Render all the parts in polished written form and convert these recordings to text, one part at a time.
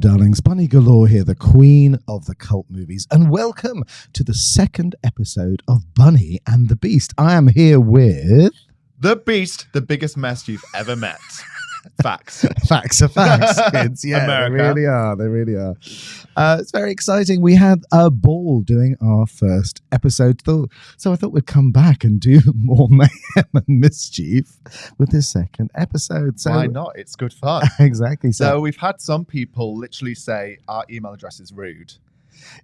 Hello, darlings. Bunny Galore here, the queen of the cult movies, and welcome to the second episode of Bunny and the Beast. I am here with... The Beast, the biggest mess you've ever met. Facts. Facts are facts, kids. Yeah, America. They really are. They really are. It's very exciting. We had a ball doing our first episode, so I thought we'd come back and do more mayhem and mischief with this second episode. So why not? It's good fun. Exactly. So we've had some people literally say our email address is rude.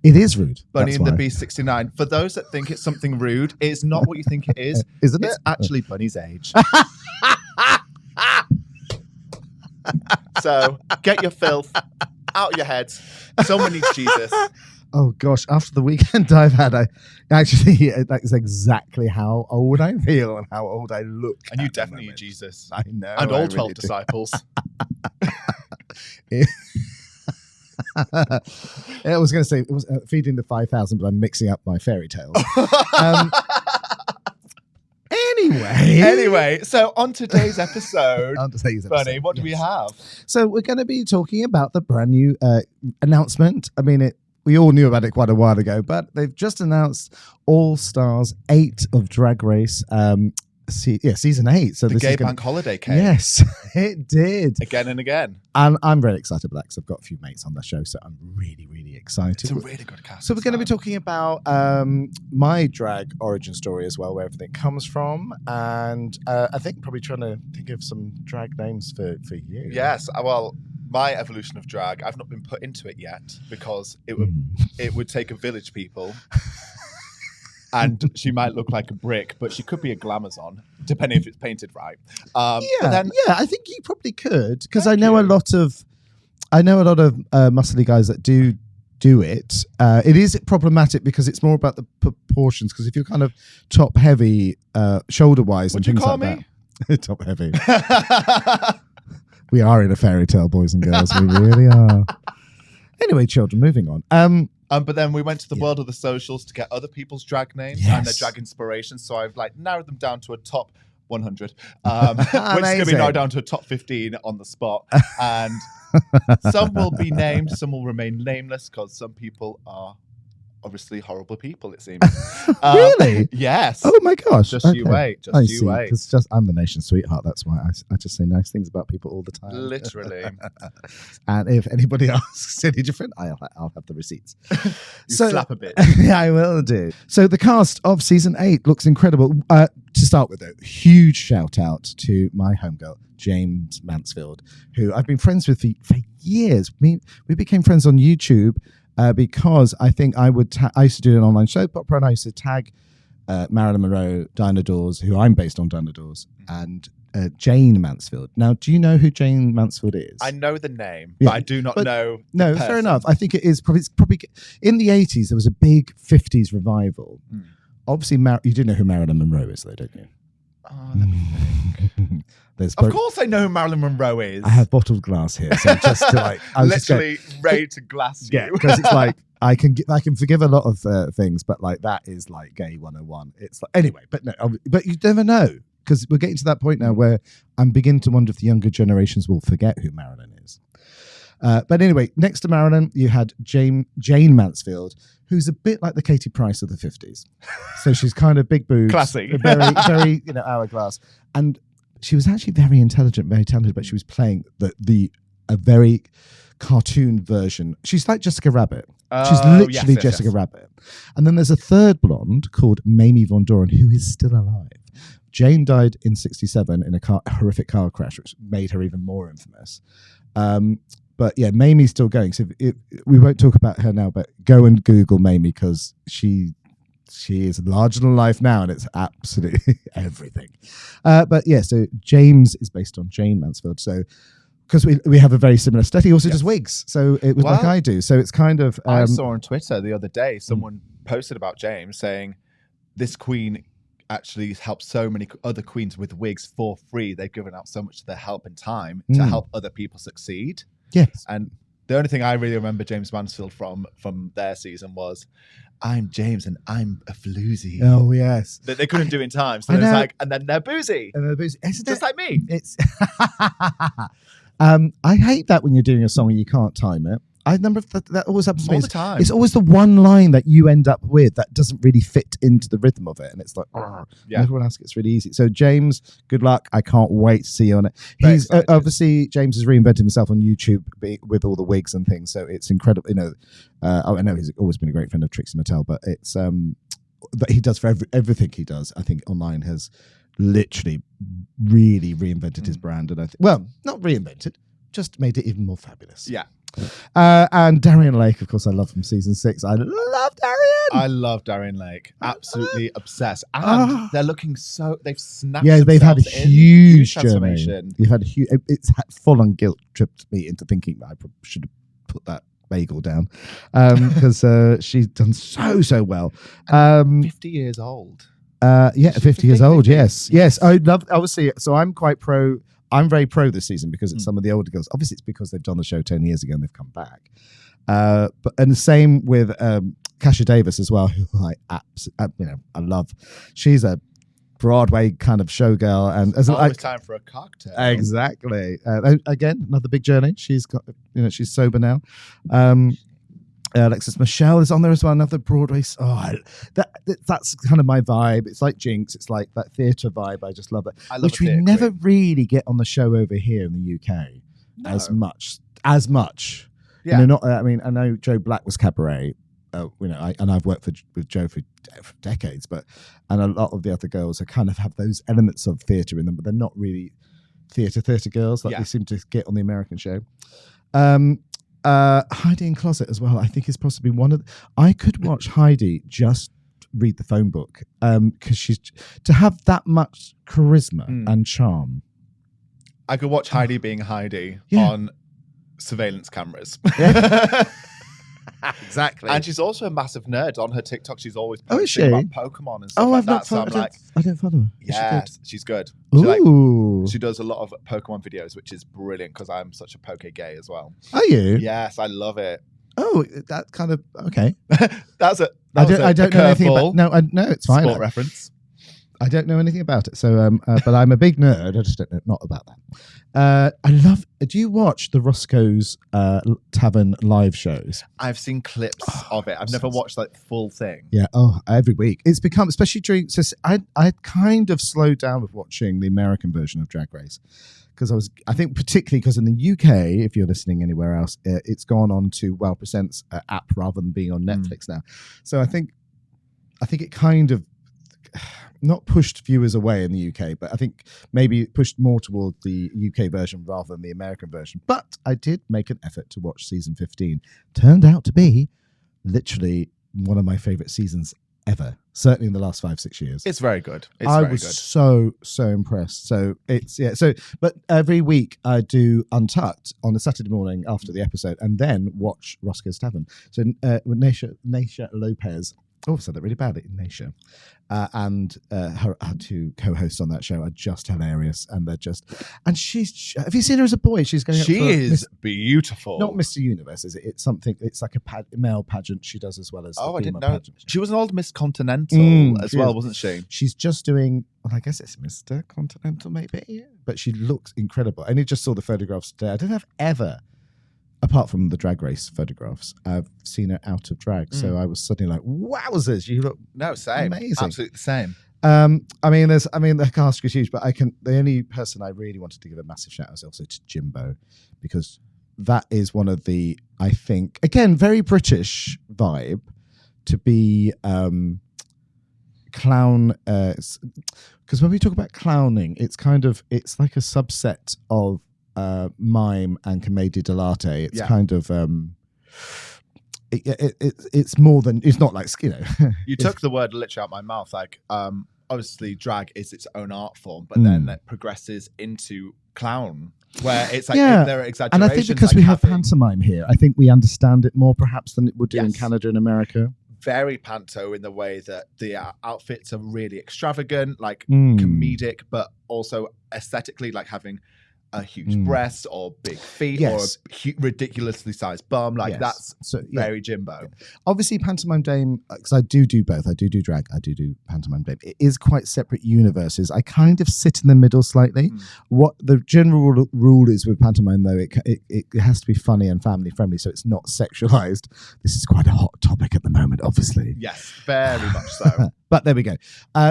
It is rude. Bunny and the Beast 69. For those that think it's something rude, it's not what you think it is. Isn't it? It's actually Bunny's age. So get your filth out of your heads. Someone needs Jesus. Oh gosh! After the weekend I've had, that is exactly how old I feel and how old I look. And you definitely need Jesus. I know. And all 12 really disciples. I was going to say it was feeding the 5,000, but I'm mixing up my fairy tales. Anyway, so on today's episode, Bunny, what do we have? So we're going to be talking about the brand new announcement. I mean, we all knew about it quite a while ago, but they've just announced All Stars 8 of Drag Race. Season 8. So the gay bank holiday came. Yes, it did. Again and again. And I'm very excited about that because I've got a few mates on the show, so I'm really, really excited. It's a really good cast. So we're going to be talking about my drag origin story as well, where everything comes from, and I think probably trying to think of some drag names for you. Yes, well, my evolution of drag, I've not been put into it yet because it would take a village people. And she might look like a brick, but she could be a glamazon, depending if it's painted right. I think you probably could, because I know a lot of muscly guys that do it. It is problematic because it's more about the proportions. Because if you're kind of top heavy, shoulder wise, and things like that, top heavy. We are in a fairy tale, boys and girls. We really are. Anyway, children, moving on. But then we went to the world of the socials to get other people's drag names and their drag inspirations. So I've narrowed them down to a top 100, which is going to be narrowed down to a top 15 on the spot. And some will be named, some will remain nameless because some people are obviously horrible people, it seems. Really? Yes. Oh my gosh. Just you wait. You wait. Because I'm the nation's sweetheart. That's why I just say nice things about people all the time. Literally. And if anybody asks any different, I'll have the receipts. Slap a bit. Yeah, I will do. So the cast of season 8 looks incredible. To start with, though, huge shout out to my homegirl, James Mansfield, who I've been friends with for years. We became friends on YouTube. Because I think I used to do an online soap opera, and I used to tag Marilyn Monroe, Dinah Dawes, who I'm based on Dinah Dawes, and Jane Mansfield. Now, do you know who Jane Mansfield is? I know the name, but I do not know. No, fair enough. I think it's probably in the 80s. There was a big 50s revival. Obviously, you do know who Marilyn Monroe is, though, don't you? Let me think. Of course I know who Marilyn Monroe is. I have bottled glass here, so just to literally ready to glass you. Yeah, because it's I can forgive a lot of things, but that is gay 101. It's anyway, but you never know, because we're getting to that point now where I'm beginning to wonder if the younger generations will forget who Marilyn is. But anyway, next to Marilyn, you had Jane Mansfield, who's a bit like the Katie Price of the 50s. So she's kind of big boobs, classy, very, very hourglass, and she was actually very intelligent, very talented, but she was playing a very cartoon version. She's like Jessica Rabbit. She's literally Jessica Rabbit. And then there's a third blonde called Mamie Von Doren, who is still alive. Jane died in 1967 in a horrific car crash, which made her even more infamous. But yeah, Mamie's still going. So we won't talk about her now, but go and Google Mamie, because she is larger than life now, and it's absolutely everything. But yeah, so James is based on Jane Mansfield. So because we have a very similar study, he also does wigs. So it was like I do. So it's kind of... I saw on Twitter the other day, someone posted about James saying this queen actually helped so many other queens with wigs for free. They've given out so much of their help and time to help other people succeed. Yes. And the only thing I really remember James Mansfield from their season was, I'm James and I'm a floozy. Oh, yes. That they couldn't do in time. So it's and then they're boozy. And they're boozy. Just like me. It's I hate that when you're doing a song and you can't time it. I remember that always happens to me. All the time. It's always the one line that you end up with that doesn't really fit into the rhythm of it, and it's like, everyone else gets really easy. So James, good luck. I can't wait to see you on it. He's obviously James has reinvented himself on YouTube with all the wigs and things, so it's incredible. You know, I know he's always been a great friend of Trixie Mattel, but it's that he does for everything he does. I think online has literally really reinvented his brand, and I think, well, not reinvented, just made it even more fabulous. Yeah. And Darian Lake, of course, I love from season 6. I love Darian. I love Darian Lake. Absolutely obsessed. And they're looking so. They've snapped. Yeah, they've had a huge transformation. You've had a huge. It's full on guilt tripped me into thinking I should have put that bagel down because she's done so well. 50 years old. 50 years old. Yes. I love. Obviously, so I'm quite pro. I'm very pro this season because it's some of the older girls. Obviously, it's because they've done the show 10 years ago and they've come back. And the same with Kasha Davis as well, who I love. She's a Broadway kind of showgirl, and as always time for a cocktail. Exactly. Again, another big journey. She's got, she's sober now. Alexis Michelle is on there as well. Another Broadway. That's kind of my vibe. It's like Jinx. It's like that theatre vibe. I just love it. Which we never really get on the show over here in the UK as much. Yeah. I know Joe Black was cabaret. And I've worked with Joe for decades, and a lot of the other girls are kind of have those elements of theatre in them, but they're not really theatre girls like they seem to get on the American show. Heidi in Closet as well, I think is possibly one of I could watch Heidi just read the phone book because she's to have that much charisma and charm. I could watch Heidi being Heidi on surveillance cameras. Exactly. And she's also a massive nerd. On her TikTok, she's always posting about Pokemon and stuff like that. So I don't follow her. Yes, she's good. She does a lot of Pokemon videos, which is brilliant because I'm such a Poke gay as well. Are you? Yes, I love it. Oh, that kind of okay. I don't know anything about. No, it's fine. Sport reference. I don't know anything about it, so but I'm a big nerd. I just don't know not about that. I love. Do you watch the Roscoe's Tavern live shows? I've seen clips of it. I've never watched like the full thing. Yeah. Every week it's become, especially during. So I kind of slowed down with watching the American version of Drag Race because I think particularly because in the UK, if you're listening anywhere else, it's gone on to Well Presents app rather than being on Netflix now. So I think it kind of. Not pushed viewers away in the UK, but I think maybe pushed more toward the UK version rather than the American version. But I did make an effort to watch season 15. Turned out to be literally one of my favorite seasons ever. Certainly in the last 5-6 years. It's very good. I was so impressed. So but every week I do Untucked on a Saturday morning after the episode and then watch Roscoe's Tavern. So Naisha Lopez. Oh, I said that really badly, Naisha. And her two co-hosts on that show are just hilarious, and they're just. And she's. Have you seen her as a boy? She's going. She is beautiful. Not Mr. Universe, is it? It's something. It's like a male pageant she does as well as. I didn't know. Pageant. She was an old Miss Continental as well, wasn't she? She's just doing. Well, I guess it's Mr. Continental, maybe. But she looks incredible. And you just saw the photographs today. I don't have ever. Apart from the Drag Race photographs, I've seen her out of drag. So I was suddenly like, wowzers, you look same. Amazing. Absolutely the same. The cast is huge, but the only person I really wanted to give a massive shout out is also to Jimbo, because that is one of the, I think, again, very British vibe to be clown, because when we talk about clowning, it's like a subset of mime and commedia dell'arte. It's kind of it's more than, it's not like, you took the word literally out my mouth. Like obviously drag is its own art form, but then it progresses into clown where it's like there are exaggerations. And I think because we have pantomime here, I think we understand it more perhaps than it would do in Canada and America. Very panto in the way that the outfits are really extravagant, like comedic, but also aesthetically, like having a huge breast or big feet or a ridiculously sized bum. Like that's very Jimbo. Yeah. Obviously, pantomime dame, because I do both. I do drag. I do pantomime dame. It is quite separate universes. I kind of sit in the middle slightly. What the general rule is with pantomime, though, it has to be funny and family friendly, so it's not sexualized. This is quite a hot topic at the moment, obviously. Yes, very much so. But there we go.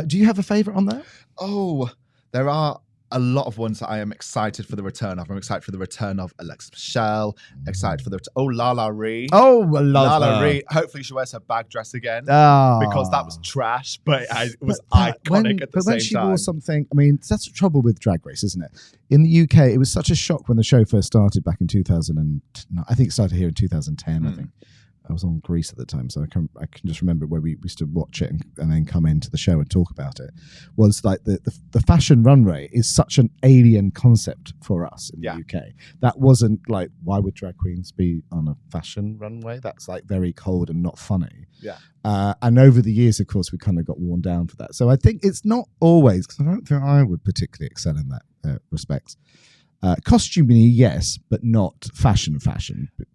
Do you have a favourite on there? Oh, there are a lot of ones that I am excited for the return of. I'm excited for the return of Alexis Michelle. Excited for the Lala Ree. Oh, I love Lala her. Ree. Hopefully she wears her bag dress again because that was trash, but it was iconic at the same time. But when she wore something, I mean, that's the trouble with Drag Race, isn't it? In the UK, it was such a shock when the show first started back in 2000. I think it started here in 2010. I think. I was on Greece at the time, so I can just remember where we used to watch it and then come into the show and talk about it. Was like the fashion runway is such an alien concept for us in the UK. That wasn't like, why would drag queens be on a fashion runway? That's like very cold and not funny. Yeah. And over the years, of course, we kind of got worn down for that. So I think it's not always, because I don't think I would particularly excel in that respect. Costuming, yes, but not fashion.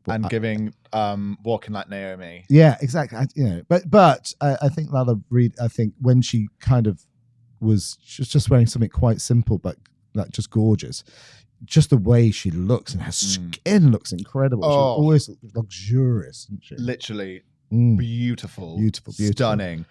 And giving walking like Naomi. Yeah, exactly. But I think Lala Reed. I think when she kind of was just wearing something quite simple, but like just gorgeous. Just the way she looks and her skin looks incredible. She always looks luxurious, isn't she? Literally beautiful, stunning.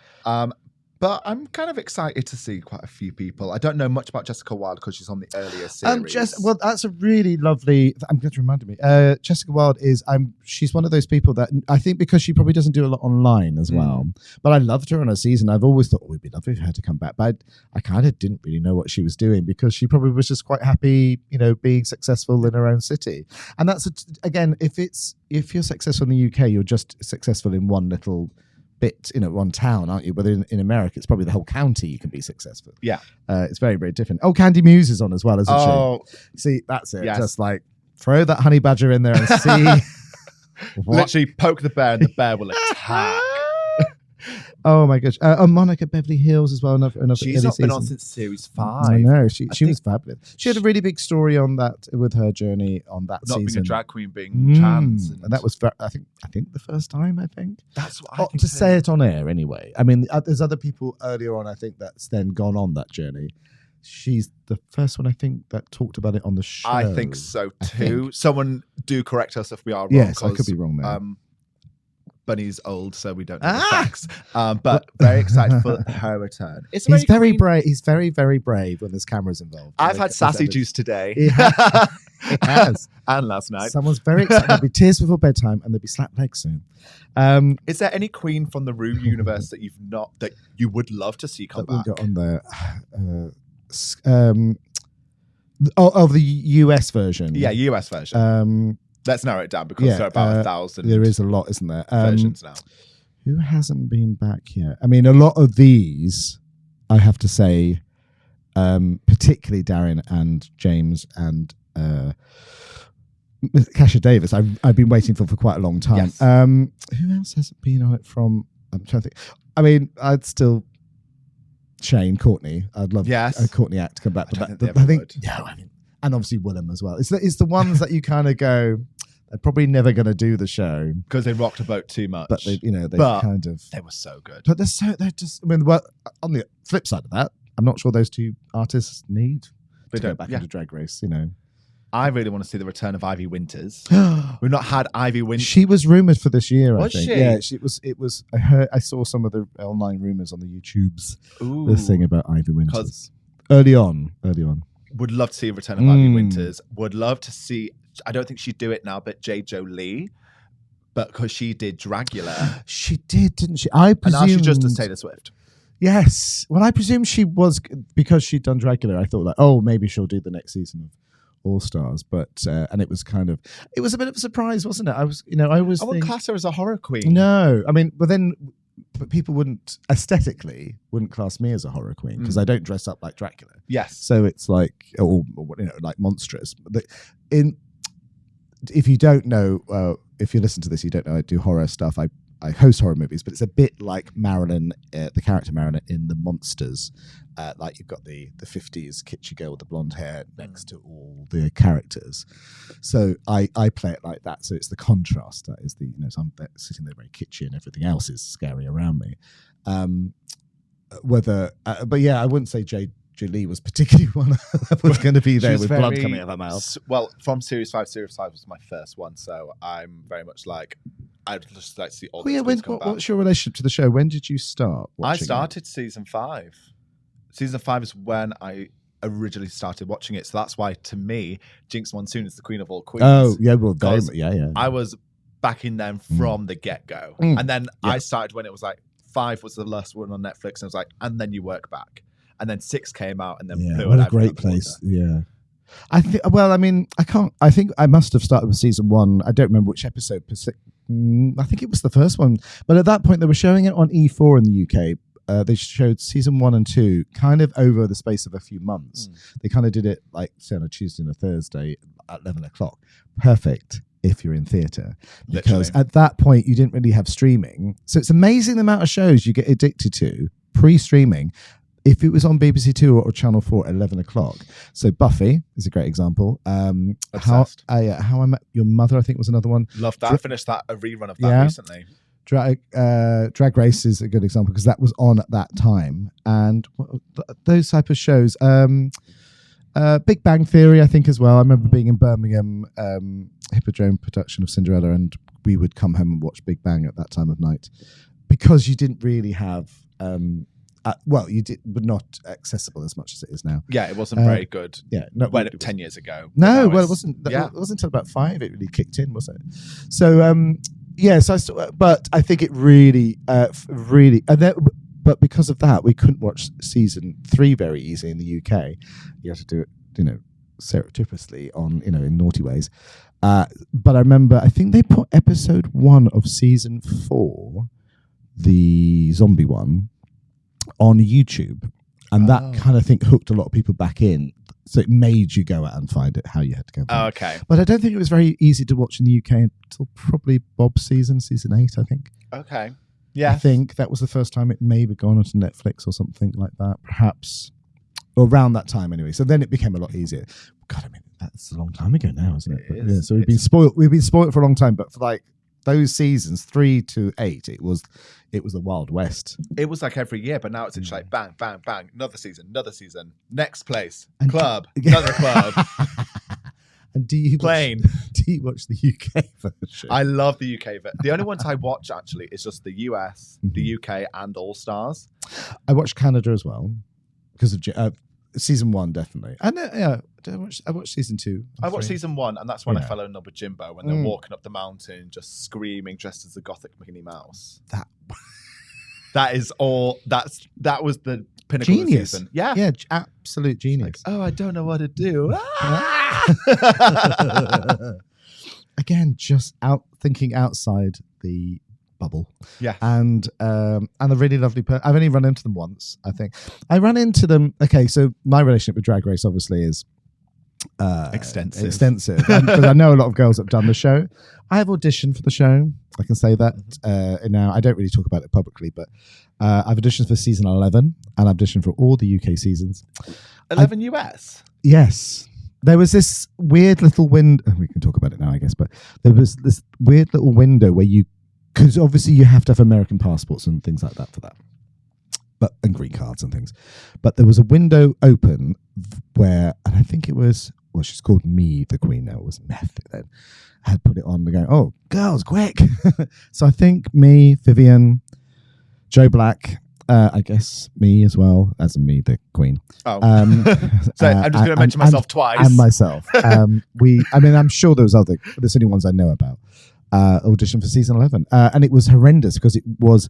But I'm kind of excited to see quite a few people. I don't know much about Jessica Wilde because she's on the earlier series. Well, that's a really lovely. I'm glad you reminded me. Jessica Wilde is. She's one of those people that I think because she probably doesn't do a lot online as well. But I loved her on a season. I've always thought, it'd be lovely for her to come back. But I kind of didn't really know what she was doing because she probably was just quite happy, being successful in her own city. And that's again, if you're successful in the UK, you're just successful in one little bit, one town, aren't you? But in America, it's probably the whole county you can be successful. Yeah. It's very, very different. Oh, Candy Muse is on as well, isn't she? See, that's it. Yes. Just like throw that honey badger in there and see. Literally poke the bear and the bear will attack. Oh my gosh. Monica Beverly Hills as well. Another She's not been on since series 5. I know. She was fabulous. She had a really big story on that with her journey on that not season. Not being a drag queen, being trans. And that was, I think the first time, I think. That's what I think. To say it on air anyway. I mean, there's other people earlier on, I think, that's then gone on that journey. She's the first one, I think, that talked about it on the show. I think so too. Someone do correct us if we are wrong. Yes, I could be wrong there. Bunny's old, so we don't know the facts. But very excited for her return. He's very brave. He's very, very brave when there's cameras involved. I've had sassy juice today. He has. And last night. Someone's very excited. There'll be tears before bedtime and there'll be slapped legs soon. Is there any queen from the Ru universe that you would love to see come back? Got on there. Of the US version. Yeah, US version. Let's narrow it down because there are about 1,000. There is a lot, isn't there? Versions now. Who hasn't been back yet? I mean, a lot of these, I have to say, particularly Darren and James and Kasha Davis, I've been waiting for quite a long time. Yes. Who else hasn't been on it from? I'm trying to think. I mean, I'd still Courtney. I'd love a Courtney act to come back. I think and obviously Willem as well. It's the ones that you kind of go, they're probably never going to do the show because they rocked a boat too much. But they were so good. But they're just. I mean, on the flip side of that, I'm not sure those two artists need to go back into Drag Race. I really want to see the return of Ivy Winters. We've not had Ivy Winters. She was rumored for this year. Was I think. She? Yeah, it was. I saw some of the online rumors on the YouTubes. This thing about Ivy Winters early on. Would love to see a return of Ivy Winters. Would love to see. I don't think she'd do it now, but J. Jolie, but because she did Dragula, she did, didn't she? I presume. And now she just does Taylor Swift. Yes. Well, I presume she was because she'd done Dragula. I thought like, oh, maybe she'll do the next season of All Stars, but and it was a bit of a surprise, wasn't it? I wouldn't class her as a horror queen. No, I mean, but people wouldn't class me as a horror queen because I don't dress up like Dracula. Yes. So it's like, or like monstrous. If you don't know, if you listen to this, you don't know I do horror stuff. I host horror movies, but it's a bit like Marilyn, the character Marilyn in The Monsters. Like you've got the 50s kitschy girl with the blonde hair next to all the characters. So I play it like that. So it's the contrast. That is the, so I'm sitting there very kitschy and everything else is scary around me. But yeah, I wouldn't say Julie was particularly one that was going to be there with blood coming out of her mouth. Well, from Series 5 was my first one. So I'm very much like, I'd just like to see all the what's your relationship to the show? When did you start watching I started season 5. Season 5 is when I originally started watching it. So that's why, to me, Jinx Monsoon is the queen of all queens. Oh, yeah, well, yeah. I was backing them from the get-go. And then I started when it was like 5 was the last one on Netflix. And it was like, and then you work back. And then 6 came out and then what a great place. Yeah. I think I must have started with season 1. I don't remember which episode. I think it was the first one. But at that point, they were showing it on E4 in the UK. They showed season 1 and 2 kind of over the space of a few months. They kind of did it like, say, on a Tuesday and a Thursday at 11 o'clock. Perfect if you're in theatre. Because at that point, you didn't really have streaming. So it's amazing the amount of shows you get addicted to pre-streaming if it was on BBC 2 or Channel 4 at 11 o'clock. So Buffy is a great example. How I Met Your Mother, I think, was another one. Loved that. I finished a rerun of that recently. Drag Race is a good example because that was on at that time. And those type of shows. Big Bang Theory, I think, as well. I remember being in Birmingham, Hippodrome production of Cinderella, and we would come home and watch Big Bang at that time of night because you didn't really have... you did, but not accessible as much as it is now. Yeah, it wasn't very good. Yeah, 10 years ago. No, well, it wasn't. It wasn't until about 5 it really kicked in, was it? So, but I think it really, but because of that, we couldn't watch season 3 very easily in the UK. You had to do it, surreptitiously on, in naughty ways. But I remember, I think they put episode 1 of season 4, the zombie one, on YouTube, and that kind of hooked a lot of people back in. So it made you go out and find it how you had to go back. Okay. But I don't think it was very easy to watch in the UK until probably Bob's season 8, I think. Okay. Yeah. I think that was the first time it may have gone onto Netflix or something like that, perhaps. Or around that time anyway. So then it became a lot easier. God, I mean, that's a long time ago now, isn't it? It is. So we've been spoiled for a long time, but for like those seasons 3 to 8, it was the Wild West. It was like every year, but now it's like bang, bang, bang, another season, next place, and club, another club. And do you watch the UK version? I love the UK version. The only ones I watch actually is just the US, the UK, and All Stars. I watched Canada as well because of season 1, definitely. And I watched season 2. I watched season 1, and that's when I fell in love with Jimbo when they're walking up the mountain, just screaming, dressed as the gothic Minnie Mouse. That was the pinnacle genius. Of the season. Yeah, absolute genius. Like, I don't know what to do. Again, just thinking outside the bubble. Yeah. And a really lovely I've only run into them once, I think. I ran into them. Okay, so my relationship with Drag Race obviously is extensive because I know a lot of girls that have done the show. I have auditioned for the show. I can say that now. I don't really talk about it publicly, but I've auditioned for season 11 and I've auditioned for all the UK seasons. 11 US? Yes. There was this weird little window. We can talk about it now, I guess, but there was this weird little window where because obviously you have to have American passports and things like that for that. And green cards and things. But there was a window open where, and I think it was, she's called Me the Queen now. It was Meth then. I had put it on. They're going, oh, girls, quick. So I think me, Vivian, Joe Black, I guess me as well, as in Me the Queen. Oh. I'm just going to mention myself twice. And myself. I'm sure there's only ones I know about. Audition for season 11. And it was horrendous because it was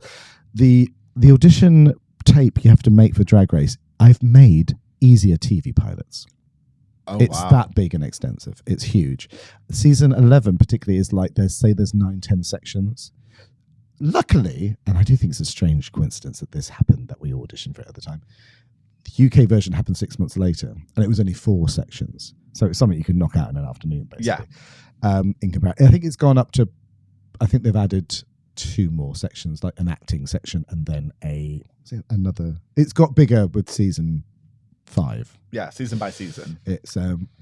the audition tape you have to make for Drag Race. I've made easier TV pilots. It's that big and extensive. It's huge. Season 11 particularly is like there's 9-10 sections. Luckily, and I do think it's a strange coincidence that this happened, that we auditioned for it at the time. The UK version happened 6 months later, and it was only 4 sections. So it's something you could knock out in an afternoon, basically. Yeah. In comparison, I think it's gone up to. I think they've added 2 more sections, like an acting section and then another. It's got bigger with season 5. Yeah, season by season. It's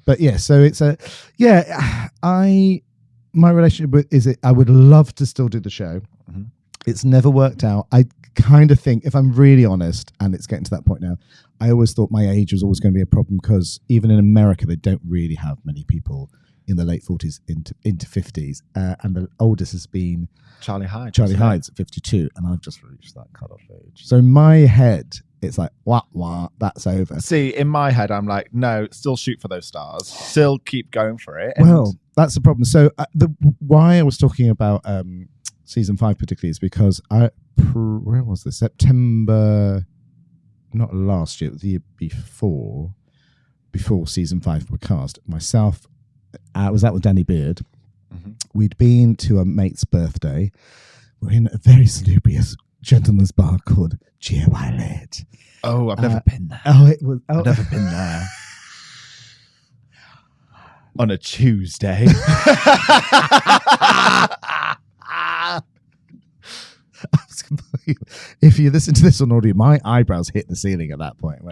but yeah, so it's my relationship with I would love to still do the show. Mm-hmm. It's never worked out. I kind of think, if I'm really honest, and it's getting to that point now, I always thought my age was always going to be a problem because even in America, they don't really have many people in the late 40s into 50s. And the oldest has been Charlie Hyde. Charlie Hyde's at 52, and I've just reached that cut-off age. So in my head, it's like, wah, that's over. See, in my head, I'm like, no, still shoot for those stars. Still keep going for it. Well, that's the problem. So why I was talking about season 5 particularly is because where was this? September, not last year, it was the year before season 5 were cast. Myself, I was out with Danny Beard. Mm-hmm. We'd been to a mate's birthday. We're in a very salubrious gentleman's bar called Gia Violet. Oh, I've never been there. I've never been there. On a Tuesday. If you listen to this on audio, my eyebrows hit the ceiling at that point.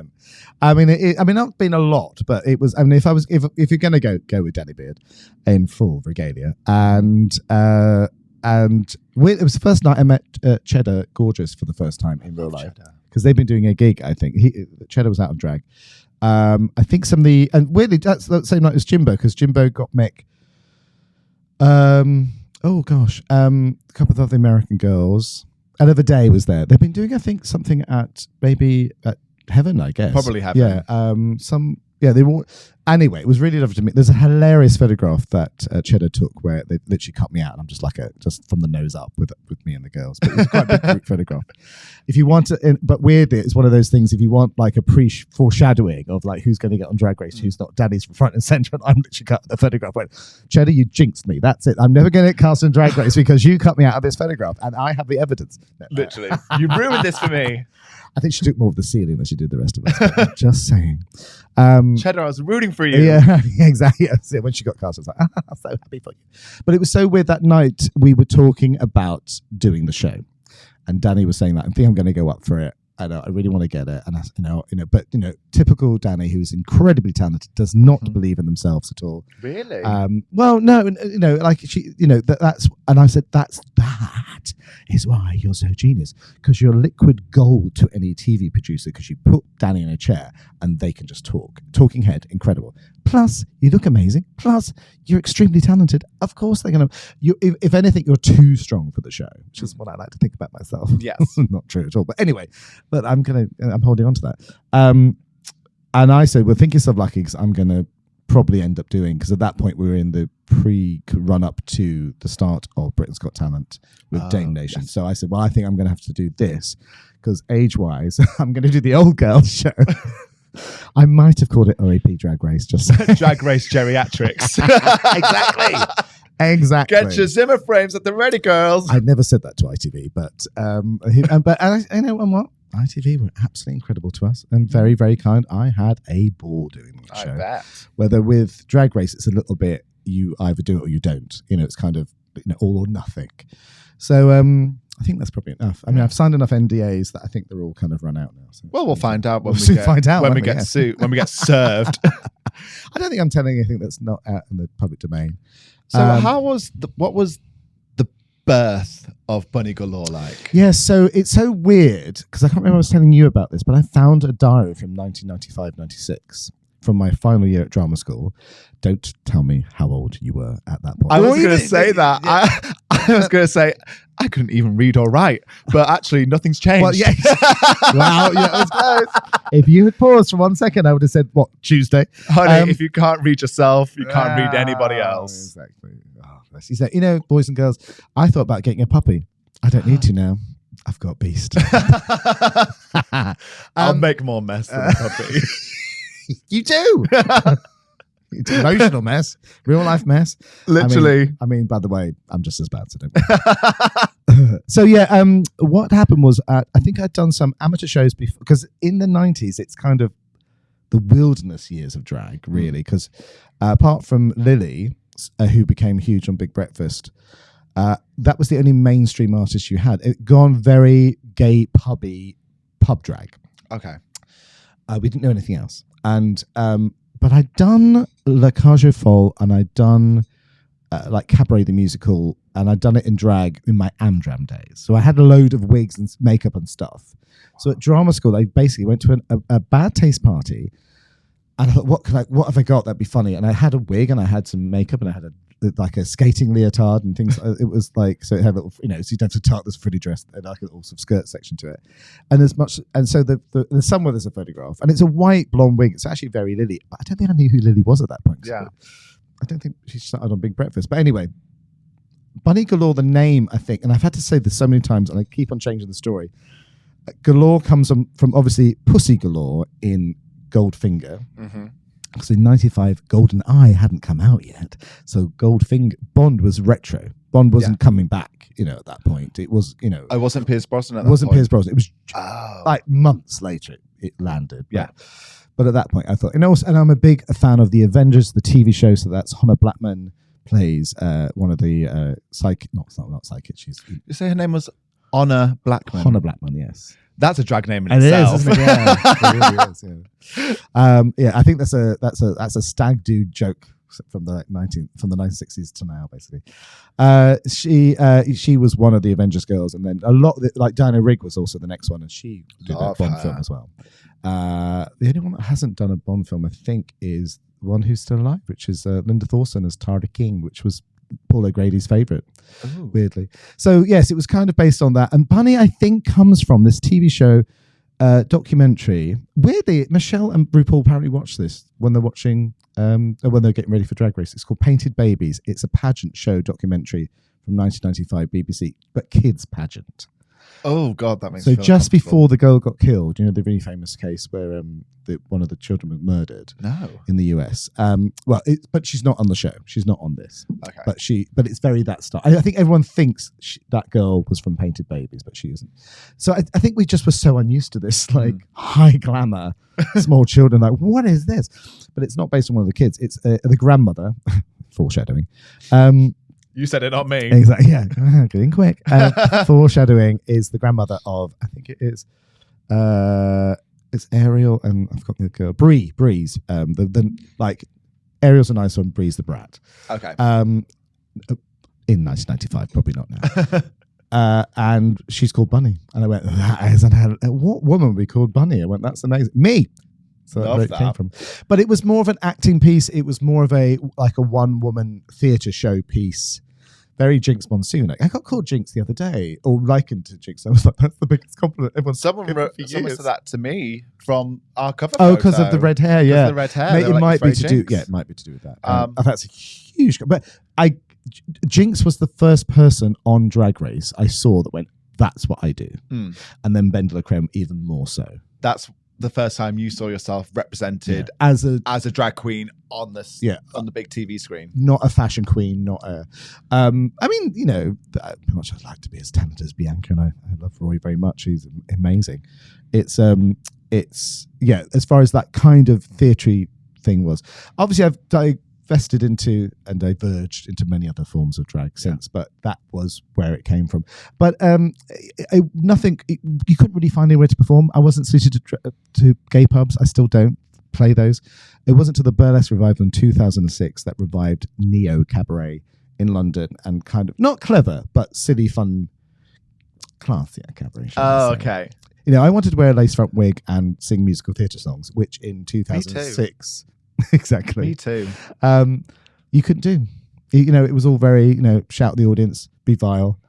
Not been a lot, but it was. I mean, if you're going to go with Danny Beard in full regalia, and it was the first night I met Cheddar Gorgeous for the first time in real life, because they've been doing a gig. I think Cheddar was out of drag. I think and weirdly that's the same night as Jimbo, because Jimbo got Mick. A couple of other American girls. Another Day was there. They've been doing, I think, something at Heaven, I guess. Probably Heaven. Yeah. They were. Anyway, it was really lovely to meet. There's a hilarious photograph that Cheddar took where they literally cut me out, and I'm just from the nose up with me and the girls. But it was quite a big group photograph. If you want to, but weirdly, it's one of those things. If you want like a foreshadowing of like who's going to get on Drag Race, who's not, Danny's front and center, and I'm literally cut the photograph. Went, Cheddar, you jinxed me. That's it. I'm never going to get cast on Drag Race because you cut me out of this photograph, and I have the evidence. Literally, you ruined this for me. I think she took more of the ceiling than she did the rest of us. I'm just saying. Cheddar, I was rooting for you. Yeah, exactly. When she got cast, I was like, I'm so happy for you. But it was so weird that night we were talking about doing the show. And Danny was saying that, I think I'm going to go up for it. I know, I really want to get it. And but typical Danny, who's incredibly talented, does not believe in themselves at all. Really? Well, no, like she, that's, and I said, that is why you're so genius, because you're liquid gold to any TV producer, because you put Danny in a chair and they can just talking head, incredible. Plus, you look amazing. Plus, you're extremely talented. Of course, they're going to. If anything, you're too strong for the show, which is what I like to think about myself. Yes, not true at all. But anyway, I'm holding on to that. And I said, well, think yourself lucky, because I'm going to probably end up doing, because at that point we were in the run up to the start of Britain's Got Talent with Dame Nation. Yes. So I said, well, I think I'm going to have to do this, because age-wise, I'm going to do the old girls show. I might have called it OAP Drag Race, just Drag Race Geriatrics. Exactly. Get your Zimmer frames at the ready, girls. I never said that to ITV, but I know what? ITV were absolutely incredible to us and very, very kind. I had a ball doing that show. I bet. Whether with Drag Race, it's a little bit, you either do it or you don't. It's kind of all or nothing. So I think that's probably enough. I mean, I've signed enough NDAs that I think they're all kind of run out now. So well, we'll find out when we get sued, when we get served. I don't think I'm telling anything that's not out in the public domain. So what was the birth of Bunny Galore like? Yeah, so it's so weird, because I can't remember I was telling you about this, but I found a diary from 1995-96 from my final year at drama school. Don't tell me how old you were at that point. I was going to say that. Yeah. I was going to say, I couldn't even read or write, but actually nothing's changed. Well, yeah. Wow, yeah, it was close. If you had paused for 1 second, I would have said, what, Tuesday? Honey, if you can't read yourself, you can't read anybody else. Exactly. He said, boys and girls, I thought about getting a puppy. I don't need to now. I've got Beast. I'll make more mess than a puppy. You do. It's an emotional mess, real life mess. Literally. I mean, by the way, I'm just as bad, so don't worry. So yeah, what happened was I think I'd done some amateur shows before, because in the 90s, it's kind of the wilderness years of drag, really, because apart from Lily, who became huge on Big Breakfast, That was the only mainstream artist you had. It gone very gay pub drag. Okay. We didn't know anything else. And but I'd done La Cage aux Folles, and I'd done like Cabaret the Musical, and I'd done it in drag in my Amdram days. So I had a load of wigs and makeup and stuff. So at drama school, I basically went to a bad taste party, and I thought, what have I got that'd be funny? And I had a wig, and I had some makeup, and I had like a skating leotard and things. It was like, so it had a little, so you don't have to tuck this frilly dress, like a little sort of skirt section to it. And so there's somewhere there's a photograph, and it's a white blonde wig. It's actually very Lily, but I don't think I knew who Lily was at that point. Yeah. I don't think she started on Big Breakfast. But anyway, Bunny Galore, the name, I think, and I've had to say this so many times, and I keep on changing the story. Galore comes from obviously Pussy Galore in Goldfinger. Mm-hmm. Because in '95, Golden Eye hadn't come out yet. So Goldfinger, Bond was retro. Bond wasn't coming back, at that point. It was, I wasn't Pierce Brosnan at that point. It wasn't Pierce Brosnan. It was like months later it landed. Yeah. But at that point, I thought, and I'm a big fan of The Avengers, the TV show. So that's Hannah Blackman plays one of the not psychic. You say her name was Honor Blackman? Hannah Blackman, yes. That's a drag name in and itself. It is, isn't it? Yeah, it really is, yeah. I think that's a stag dude joke from the 1960s to now, basically. She was one of the Avengers girls, and then a lot like Diana Rigg was also the next one, and she did a Bond film as well. The only one that hasn't done a Bond film, I think, is the one who's still alive, which is Linda Thorson as Tara King, which was Paul O'Grady's favourite, weirdly. So yes, it was kind of based on that. And Bunny, I think, comes from this TV show documentary. Weirdly, Michelle and RuPaul apparently watched this when they're watching, when they're getting ready for Drag Race. It's called Painted Babies. It's a pageant show documentary from 1995 BBC, but kids pageant. Oh God, that makes so just before the girl got killed, the really famous case where one of the children was murdered. No, in the US. But she's not on the show. She's not on this. Okay, but it's very that style. I think everyone thinks that girl was from Painted Babies, but she isn't. So I think we just were so unused to this high glamour, small children. Like, what is this? But it's not based on one of the kids. It's the grandmother. Foreshadowing. You said it, not me. Exactly. Yeah, getting quick. Foreshadowing is the grandmother of, I think it is, it's Ariel and I've got the girl Breeze. Ariel's a nice one, Breeze the brat. Okay. In 1995, probably not now. And she's called Bunny, and I went, that is what woman would be called Bunny? I went, that's amazing. Me. So that's where it came from. But it was more of an acting piece. It was more of a one-woman theatre show piece. Very Jinx Monsoon. I got called Jinx the other day, or likened to Jinx. I was like, that's the biggest compliment. Someone said that to me from our cover. Oh, because of the red hair, yeah. The red hair. It might be to do. Yeah, it might be to do with that. That's a huge. But Jinx was the first person on Drag Race I saw that went, "That's what I do," and then Bendela Creme even more so. That's the first time you saw yourself represented as a drag queen on this on the big TV screen. Not a fashion queen, not a I mean, pretty much I'd like to be as talented as Bianca, and I love Roy very much. He's amazing. It's as far as that kind of theatre thing was. Obviously I've divested into and diverged into many other forms of drag since, but that was where it came from. But nothing, you couldn't really find anywhere to perform. I wasn't suited to gay pubs. I still don't play those. It wasn't until the Burlesque revival in 2006 that revived Neo Cabaret in London, and kind of not clever, but silly, fun, classy cabaret. Okay. I wanted to wear a lace front wig and sing musical theatre songs, which in 2006... Exactly. Me too. You couldn't do. It was all very, shout at the audience, be vile.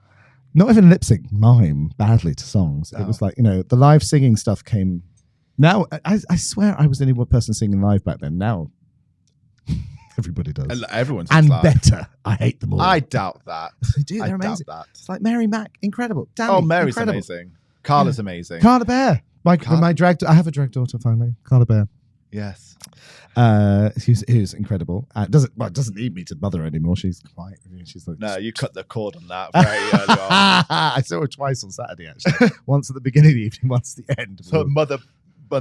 Not even lip sync, mime badly to songs. Oh. It was like, the live singing stuff came. Now, I swear I was the only one person singing live back then. Now, everybody does. Everyone's and live. Better. I hate them all. I doubt that. They do. They're amazing. Doubt that. It's like Mary Mac, incredible. Danny, Mary's incredible. amazing. Carla's amazing. Carla Bear. My drag. I have a drag daughter finally. Carla Bear. Yes. Who's incredible. Doesn't need me to mother her anymore. She's like, no, you cut the cord on that very early on. I saw her twice on Saturday, actually. Once at the beginning of the evening, once at the end. So mother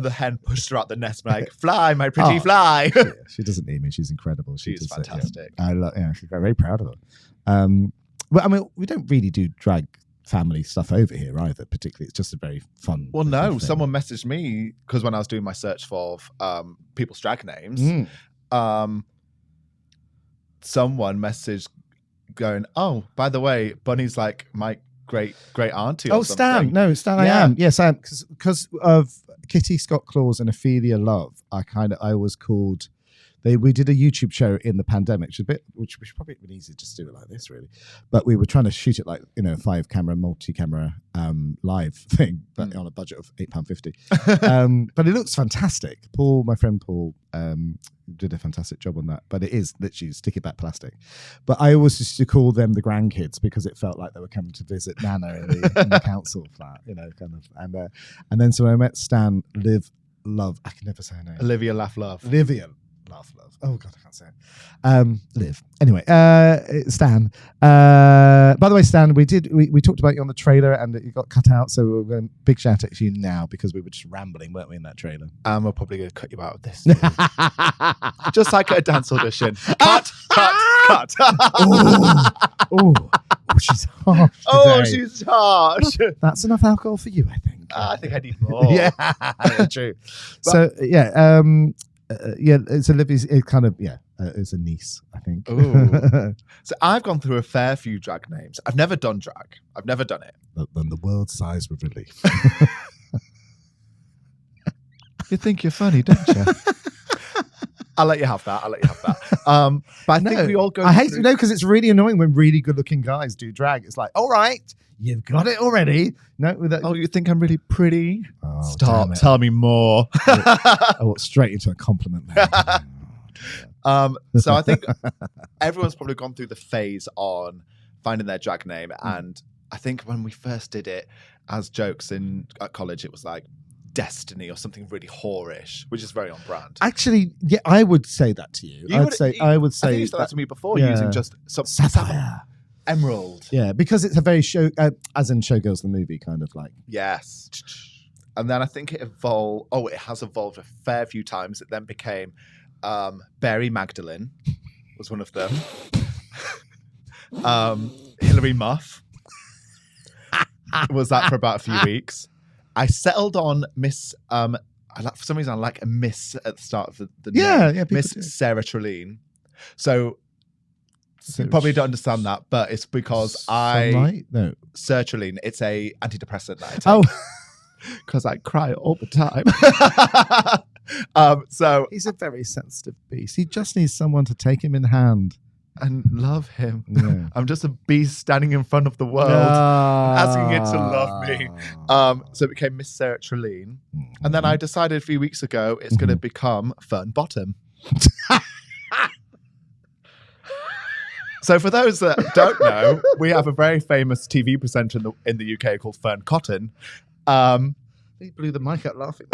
hen pushed her out the nest, like, fly, my pretty fly. She doesn't need me. She's incredible. She's fantastic. She's very proud of her. Well, I mean, we don't really do drag family stuff over here either. Particularly, it's just a very fun. Well, no, someone messaged me because when I was doing my search for people's drag names, someone messaged going, "Oh, by the way, Bunny's like my great auntie." Or Stan. No, Stan. Yeah. I am. Yes, I am. Because of Kitty Scott Claus and Ophelia Love, I was called. We did a YouTube show in the pandemic, which probably would be easy to just do it like this, really. But we were trying to shoot it like, 5-camera, multi-camera live thing, but on a budget of £8.50. But it looks fantastic. My friend Paul, did a fantastic job on that. But it is literally sticky back plastic. But I always used to call them the grandkids because it felt like they were coming to visit Nana in the council flat, kind of. And then so I met Stan, Love. I can never say her name. Olivia Love. Love. Oh God, I can't say it. Liv. Anyway, Stan. By the way, Stan, we talked about you on the trailer and you got cut out, so we're going to big shout out to you now because we were just rambling, weren't we, in that trailer? We're probably going to cut you out of this. Just like at a dance audition. Cut. Oh, she's harsh today. Oh, she's harsh. That's enough alcohol for you, I think. I think I need more. Yeah, true. So it's Olivia's. It kind of it's a niece, I think. So I've gone through a fair few drag names. I've never done drag. I've never done it. Then the world sighs with relief. You think you're funny, don't you? I'll let you have that. But I think we all go. I hate because it's really annoying when really good-looking guys do drag. It's like, all right, you've got it already. No, you think I'm really pretty? Oh, stop! Tell me more. I walked straight into a compliment there. So I think everyone's probably gone through the phase on finding their drag name, and I think when we first did it as jokes at college, it was like Destiny or something really whorish, which is very on brand. Actually, yeah, I would say that to you. I would say. I think you said that to me before, using just some sapphire, emerald. Yeah, because it's a very show, as in Showgirls the movie, kind of like. Yes. And then I think it evolved. Oh, it has evolved a fair few times. It then became Barry Magdalene was one of them. Hilary Muff was that for about a few weeks. I settled on Miss. For some reason, I like a Miss at the start of the name. Miss Sarah Trelline. So you probably don't understand that, but it's because sertraline. It's a antidepressant that I take. Because I cry all the time. So he's a very sensitive beast. He just needs someone to take him in hand and love him. Yeah. I'm just a beast standing in front of the world, asking it to love me. So it became Miss Sarah Trelline. And then I decided a few weeks ago it's going to become Fern Bottom. So for those that don't know, we have a very famous TV presenter in the UK called Fern Cotton. He blew the mic up laughing.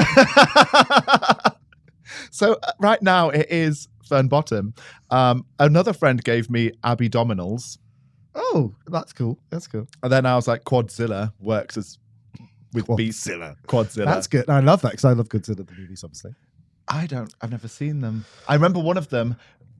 So right now it is Fern Bottom. Another friend gave me Abdominals. Oh, that's cool. And then I was like, Quadzilla works as with Beastzilla. Quadzilla. That's good. I love that because I love Godzilla the movies, obviously. I've never seen them. I remember one of them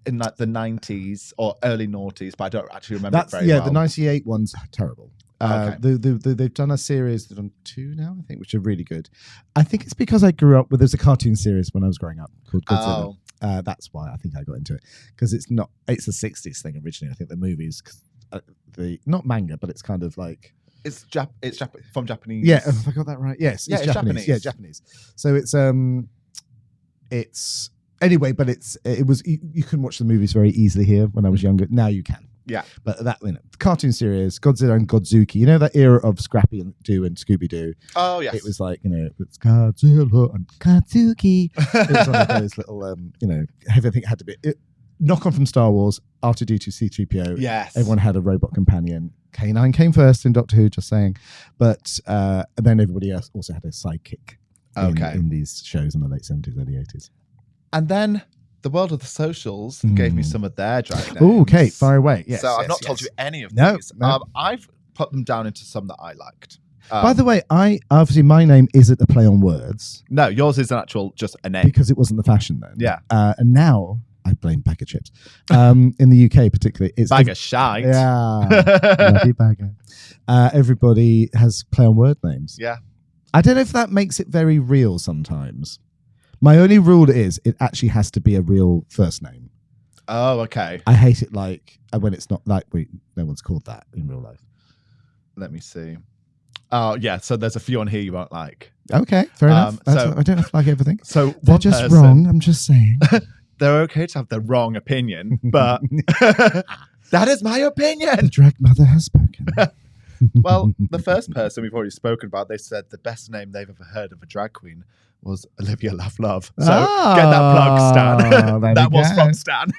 in like the 90s or early noughties, but I don't actually remember it very well. The 98 one's terrible. Okay. They've done a series, they've done 2 now, I think, which are really good. I think it's because I grew up with, there's a cartoon series when I was growing up called Godzilla. That's why I think I got into it. Because it's a 60s thing originally. I think the movies, not manga, but it's kind of like... It's from Japanese. Yeah, have I got that right? Yes, it's Japanese. Yeah, Japanese. So it's anyway, but it was you couldn't watch the movies very easily here when I was younger. Now you can. Yeah, but that the cartoon series Godzilla and Godzuki, you know that era of Scrappy and Doo and Scooby Doo. Oh yes, it was like it's Godzilla and Godzuki. It was one of those little everything had to be knock on from Star Wars, R2D2, C3PO. Yes, everyone had a robot companion. K9 came first in Doctor Who, just saying, but and then everybody else also had a sidekick. In these shows in the late 70s, early 80s. And then the world of the socials gave me some of their drag names. Oh, Kate, far away. Yes, so I've not told you any of these. No. I've put them down into some that I liked. By the way, obviously my name isn't a play on words. No, yours is an actual just a name. Because it wasn't the fashion then. Yeah. And now I blame bag of chips. In the UK particularly, it's bag of shite. Yeah, love you, bagger. Everybody has play on word names. Yeah, I don't know if that makes it very real sometimes. My only rule is it actually has to be a real first name. Oh, okay. I hate it when it's not no one's called that in real life. Let me see. Oh, yeah. So there's a few on here you won't like. Okay, fair enough. I don't have to like everything. So they're just wrong. I'm just saying. They're okay to have the wrong opinion, but that is my opinion. The drag mother has spoken. Well, the first person we've already spoken about, they said the best name they've ever heard of a drag queen was Olivia Love. So get that plug, Stan. That was from Stan.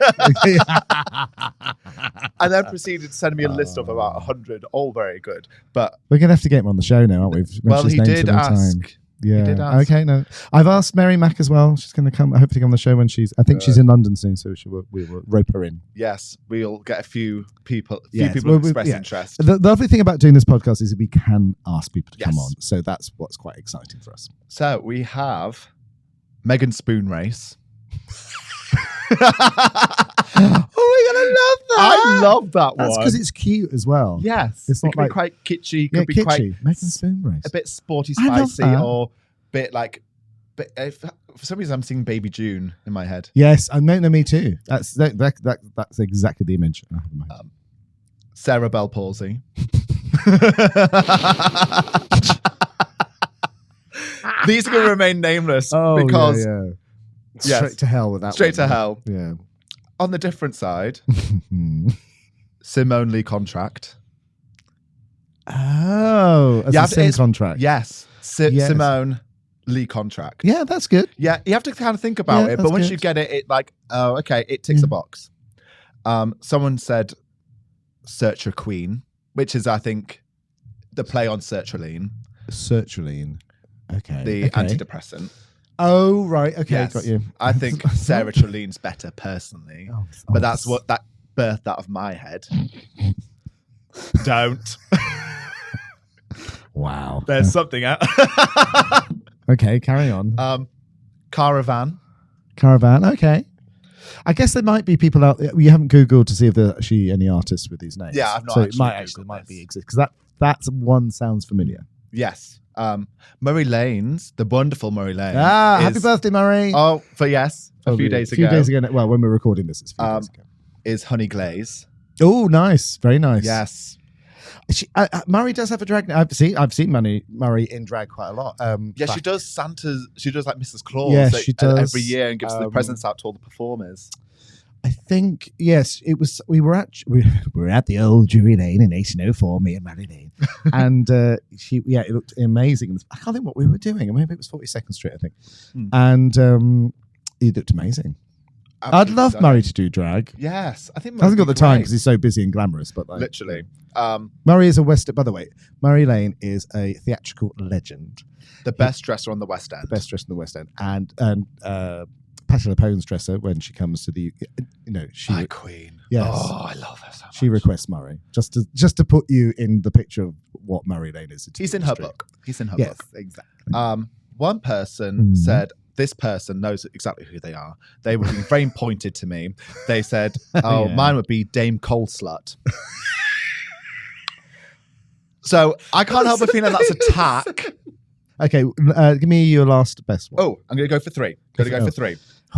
And then proceeded to send me a list of about 100, all very good. But we're going to have to get him on the show now, aren't we? Well, he did ask. Yeah. He did ask. Okay, no. I've asked Mary Mack as well. She's going to come, hopefully, on the show when I think she's in London soon, so we will rope her in. Yes, we'll get a few people express interest. The lovely thing about doing this podcast is that we can ask people to come on, so that's what's quite exciting for us. So we have Megan Spoon Race. Oh, we're gonna love that! I love that one. That's because it's cute as well. Yes, it's not it could be quite kitschy. Could be kitschy. quite Megan Spoon Race. A bit sporty, spicy, or bit like. But for some reason, I'm seeing Baby June in my head. Yes, no, me too. That's exactly the image I have in my head. Sarah Bell Palsy. These are going to remain nameless because straight to hell with that. Straight to hell. Yeah. On the different side, Simone Lee Contract. Oh, as a Sim contract. Yes. Simone Lee Contract. Yeah, that's good. Yeah, you have to kind of think about it, but once you get it, it ticks a box. Someone said Searcher Queen, which is, I think, the play on sertraline. Sertraline. Okay. The antidepressant. Oh, right. Okay, yes. Got you. I think Sarah Treline's better personally, but that's what that birthed out of my head. Don't. Wow. There's something out. Okay, carry on. Caravan. Okay. I guess there might be people out there. You haven't Googled to see if there are actually any artists with these names. Yeah, I've not. So it might be exist because that's one sounds familiar. Yes. Murray Lane's, the wonderful Murray Lane. Happy birthday, Murray. Oh, a few days ago. Well, when we're recording this, it's a few days ago. Is Honey Glaze. Oh, nice. Very nice. Yes. Murray does have a drag. I've seen Murray in drag quite a lot. She does Santa's. She does like Mrs. Claus. Yeah, she does every year and gives the presents out to all the performers. I think yes, it was. We were at the old Drury Lane in 1804, me and Mary Lane, and it looked amazing. I can't think what we were doing. Maybe it was 42nd Street, I think, and it looked amazing. Absolutely. I'd love Murray to do drag. Yes, I think Murray hasn't got the time because he's so busy and glamorous. But literally, Murray is a West. By the way, Murray Lane is a theatrical legend. The best dresser on the West End. The best dresser on the West End, and Patti LuPone's dresser when she comes to the, my queen. Yes, I love her so much. She requests Murray just to put you in the picture of what Murray Lane is. He's in her book. He's in her book. Exactly. One person said. This person knows exactly who they are. They were being very pointed to me. They said, mine would be Dame Cold-Slut. So I can't help but feeling that's attack. Okay, give me your last best one. Oh, I'm going to go for three.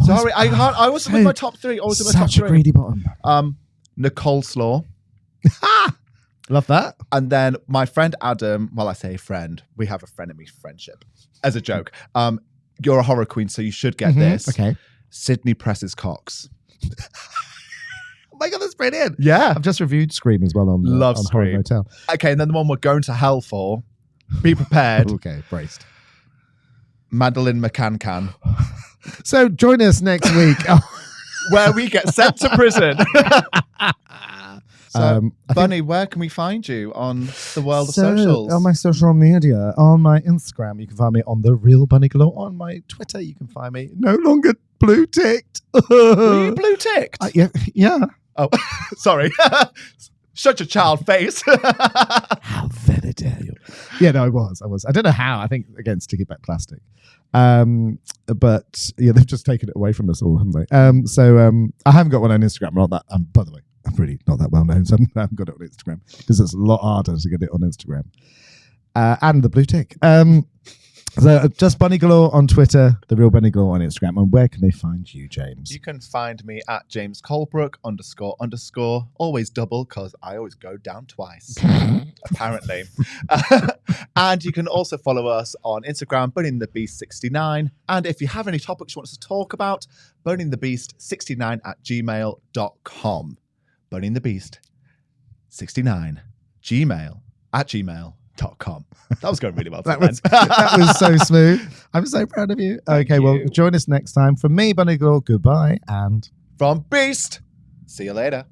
Sorry, I can't. I was with my top three. Such a greedy bottom. Nicole Slaw. Love that. And then my friend Adam, well, I say friend. We have a frenemy friendship as a joke. You're a horror queen, so you should get this. Okay. Sydney Presses Cox. Oh my God, that's brilliant. Yeah. I've just reviewed Scream as well on Horror Motel. Okay, and then the one we're going to hell for. Be prepared. Okay, braced. Madeline McCann. So join us next week. Where we get sent to prison. So, Bunny, where can we find you on the world of socials? On my social media, on my Instagram, you can find me on The Real Bunny Galore. On my Twitter, you can find me no longer blue ticked. Were you blue ticked? Yeah. Oh, sorry. Such a child face. How very dare you? Yeah, no, I was. I don't know how. I think, again, sticky back plastic. But yeah, they've just taken it away from us all, haven't they? So I haven't got one on Instagram. I'm not that. By the way, I'm really not that well known, so I haven't got it on Instagram because it's a lot harder to get it on Instagram. And the blue tick. So just Bunny Galore on Twitter, The Real Bunny Galore on Instagram. And where can they find you, James? You can find me at James Colebrook __. Always double because I always go down twice, apparently. And you can also follow us on Instagram, BurningTheBeast69. And if you have any topics you want us to talk about, BurningTheBeast69@gmail.com. BurningTheBeast69 gmail.com. That was going really well. that was so smooth. I'm so proud of you. Okay, well, join us next time. From me, Bunny Galore, goodbye. And from Beast, see you later.